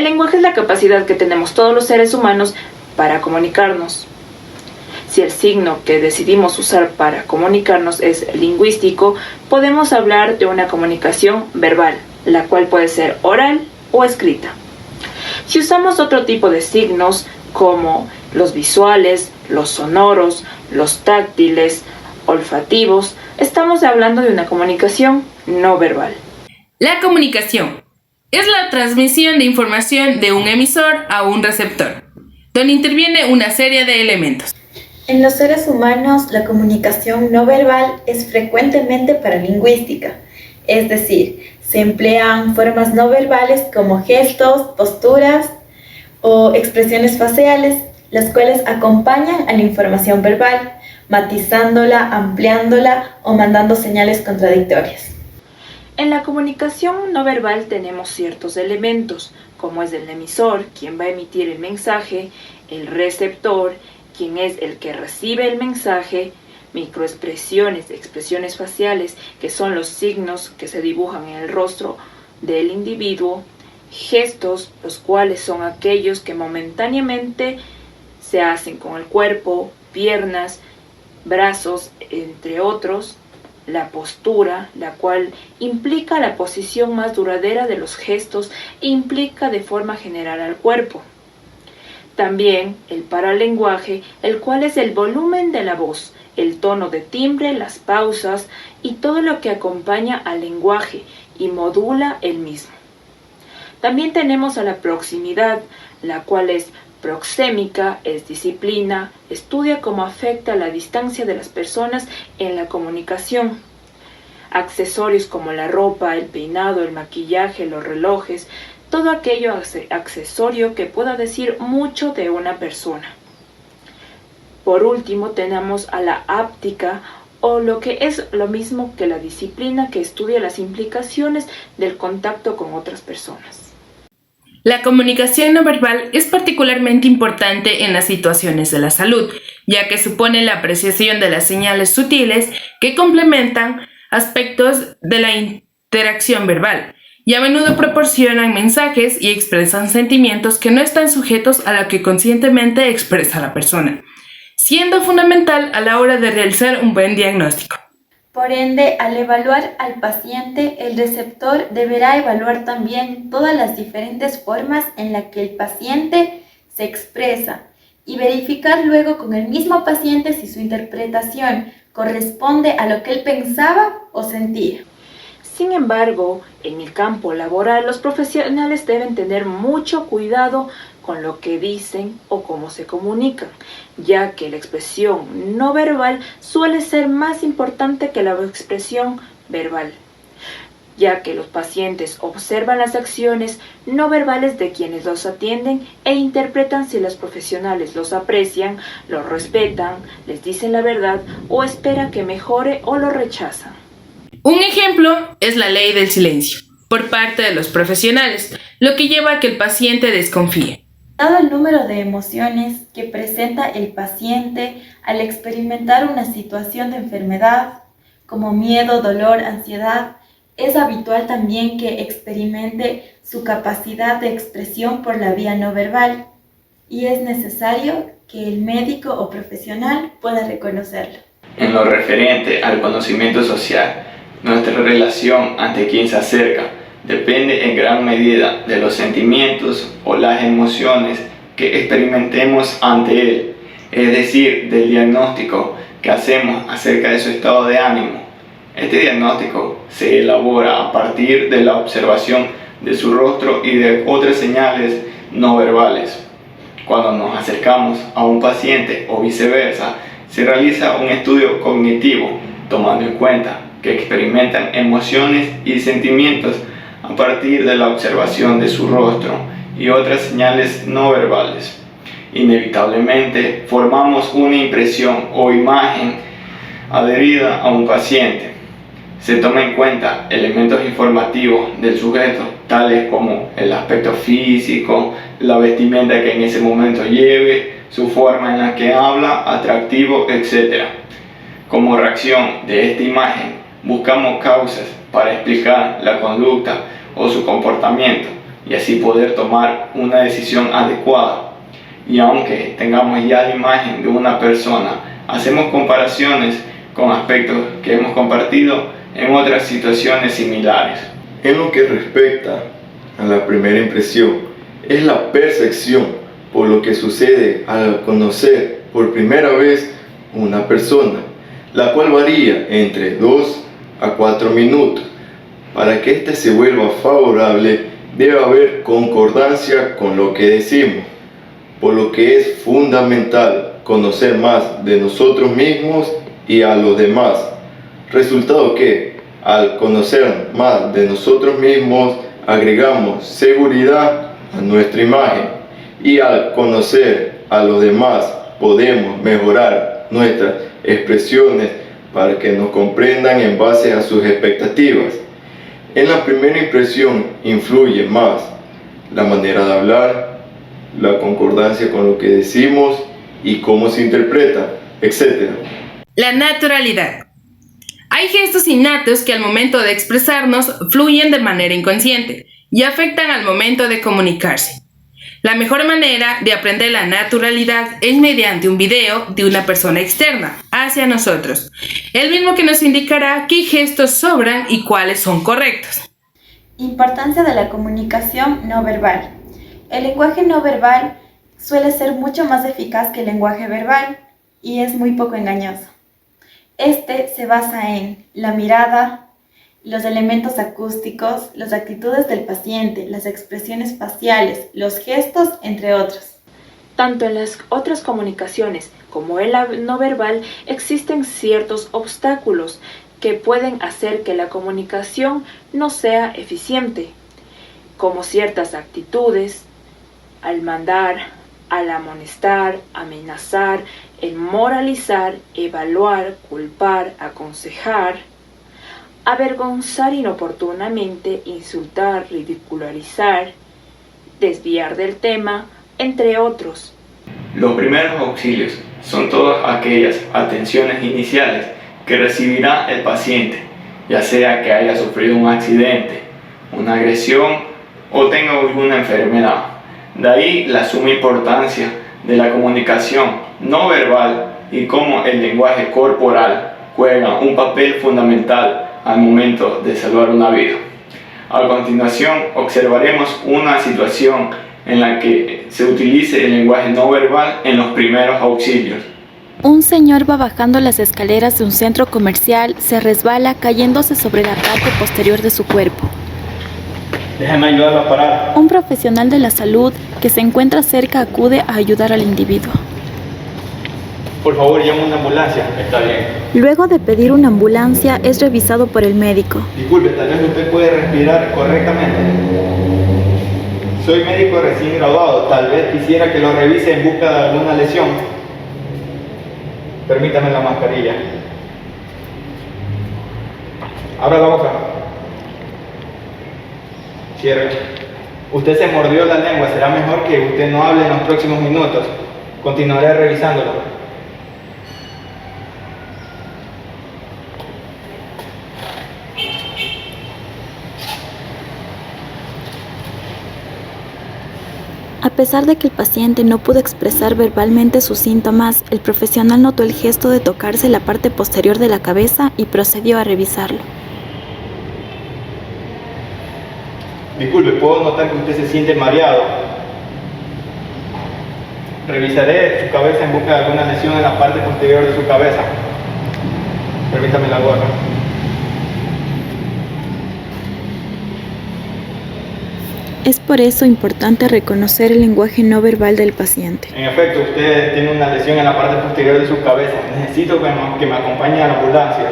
El lenguaje es la capacidad que tenemos todos los seres humanos para comunicarnos. Si el signo que decidimos usar para comunicarnos es lingüístico, podemos hablar de una comunicación verbal, la cual puede ser oral o escrita. Si usamos otro tipo de signos, como los visuales, los sonoros, los táctiles, olfativos, estamos hablando de una comunicación no verbal. La comunicación es la transmisión de información de un emisor a un receptor, donde interviene una serie de elementos. En los seres humanos, la comunicación no verbal es frecuentemente paralingüística, es decir, se emplean formas no verbales como gestos, posturas o expresiones faciales, las cuales acompañan a la información verbal, matizándola, ampliándola o mandando señales contradictorias. En la comunicación no verbal tenemos ciertos elementos, como es el emisor, quien va a emitir el mensaje, el receptor, quien es el que recibe el mensaje, microexpresiones, expresiones faciales, que son los signos que se dibujan en el rostro del individuo, gestos, los cuales son aquellos que momentáneamente se hacen con el cuerpo, piernas, brazos, entre otros, la postura, la cual implica la posición más duradera de los gestos e implica de forma general al cuerpo. También el paralenguaje, el cual es el volumen de la voz, el tono de timbre, las pausas y todo lo que acompaña al lenguaje y modula el mismo. También tenemos a la proximidad, la cual es proxémica, es disciplina, estudia cómo afecta la distancia de las personas en la comunicación. Accesorios como la ropa, el peinado, el maquillaje, los relojes, todo aquello accesorio que pueda decir mucho de una persona. Por último tenemos a la áptica, o lo que es lo mismo que la disciplina que estudia las implicaciones del contacto con otras personas. La comunicación no verbal es particularmente importante en las situaciones de la salud, ya que supone la apreciación de las señales sutiles que complementan aspectos de la interacción verbal, y a menudo proporcionan mensajes y expresan sentimientos que no están sujetos a lo que conscientemente expresa la persona, siendo fundamental a la hora de realizar un buen diagnóstico. Por ende, al evaluar al paciente, el receptor deberá evaluar también todas las diferentes formas en las que el paciente se expresa y verificar luego con el mismo paciente si su interpretación corresponde a lo que él pensaba o sentía. Sin embargo, en el campo laboral los profesionales deben tener mucho cuidado con lo que dicen o cómo se comunican, ya que la expresión no verbal suele ser más importante que la expresión verbal, ya que los pacientes observan las acciones no verbales de quienes los atienden e interpretan si los profesionales los aprecian, los respetan, les dicen la verdad o esperan que mejore o lo rechazan. Un ejemplo es la ley del silencio por parte de los profesionales, lo que lleva a que el paciente desconfíe. Dado el número de emociones que presenta el paciente al experimentar una situación de enfermedad, como miedo, dolor, ansiedad, es habitual también que experimente su capacidad de expresión por la vía no verbal y es necesario que el médico o profesional pueda reconocerlo. En lo referente al conocimiento social, nuestra relación ante quien se acerca depende en gran medida de los sentimientos o las emociones que experimentemos ante él, es decir, del diagnóstico que hacemos acerca de su estado de ánimo. Este diagnóstico se elabora a partir de la observación de su rostro y de otras señales no verbales. Cuando nos acercamos a un paciente o viceversa, se realiza un estudio cognitivo tomando en cuenta que experimentan emociones y sentimientos a partir de la observación de su rostro y otras señales no verbales. Inevitablemente formamos una impresión o imagen adherida a un paciente. Se toma en cuenta elementos informativos del sujeto, tales como el aspecto físico, la vestimenta que en ese momento lleve, su forma en la que habla, atractivo, etc. Como reacción de esta imagen, buscamos causas para explicar la conducta o su comportamiento, y así poder tomar una decisión adecuada. Y aunque tengamos ya la imagen de una persona, hacemos comparaciones con aspectos que hemos compartido en otras situaciones similares. En lo que respecta a la primera impresión, es la percepción por lo que sucede al conocer por primera vez una persona, la cual varía entre 2 a 4 minutos. Para que éste se vuelva favorable, debe haber concordancia con lo que decimos, por lo que es fundamental conocer más de nosotros mismos y a los demás. Resultado que, al conocer más de nosotros mismos, agregamos seguridad a nuestra imagen, y al conocer a los demás podemos mejorar nuestras expresiones para que nos comprendan en base a sus expectativas. En la primera impresión influye más la manera de hablar, la concordancia con lo que decimos y cómo se interpreta, etc. La naturalidad. Hay gestos innatos que al momento de expresarnos fluyen de manera inconsciente y afectan al momento de comunicarse. La mejor manera de aprender la naturalidad es mediante un video de una persona externa hacia nosotros, el mismo que nos indicará qué gestos sobran y cuáles son correctos. Importancia de la comunicación no verbal. El lenguaje no verbal suele ser mucho más eficaz que el lenguaje verbal y es muy poco engañoso. Este se basa en la mirada, los elementos acústicos, las actitudes del paciente, las expresiones faciales, los gestos, entre otros. Tanto en las otras comunicaciones como en la no verbal existen ciertos obstáculos que pueden hacer que la comunicación no sea eficiente, como ciertas actitudes, al mandar, al amonestar, amenazar, el moralizar, evaluar, culpar, aconsejar, avergonzar inoportunamente, insultar, ridicularizar, desviar del tema, entre otros. Los primeros auxilios son todas aquellas atenciones iniciales que recibirá el paciente, ya sea que haya sufrido un accidente, una agresión o tenga alguna enfermedad. De ahí la suma importancia de la comunicación no verbal y cómo el lenguaje corporal juega un papel fundamental al momento de salvar una vida. A continuación observaremos una situación en la que se utilice el lenguaje no verbal en los primeros auxilios. Un señor va bajando las escaleras de un centro comercial, se resbala cayéndose sobre la parte posterior de su cuerpo. Déjame ayudarlo a parar. Un profesional de la salud que se encuentra cerca acude a ayudar al individuo. Por favor, llama una ambulancia. Está bien. Luego de pedir una ambulancia, es revisado por el médico. Disculpe, tal vez usted puede respirar correctamente. Soy médico recién graduado. Tal vez quisiera que lo revise en busca de alguna lesión. Permítame la mascarilla. Abra la boca. Cierre. Usted se mordió la lengua. Será mejor que usted no hable en los próximos minutos. Continuaré revisándolo. A pesar de que el paciente no pudo expresar verbalmente sus síntomas, el profesional notó el gesto de tocarse la parte posterior de la cabeza y procedió a revisarlo. Disculpe, puedo notar que usted se siente mareado. Revisaré su cabeza en busca de alguna lesión en la parte posterior de su cabeza. Permítame la gorra. Es por eso importante reconocer el lenguaje no verbal del paciente. En efecto, usted tiene una lesión en la parte posterior de su cabeza. Necesito que me acompañe a la ambulancia.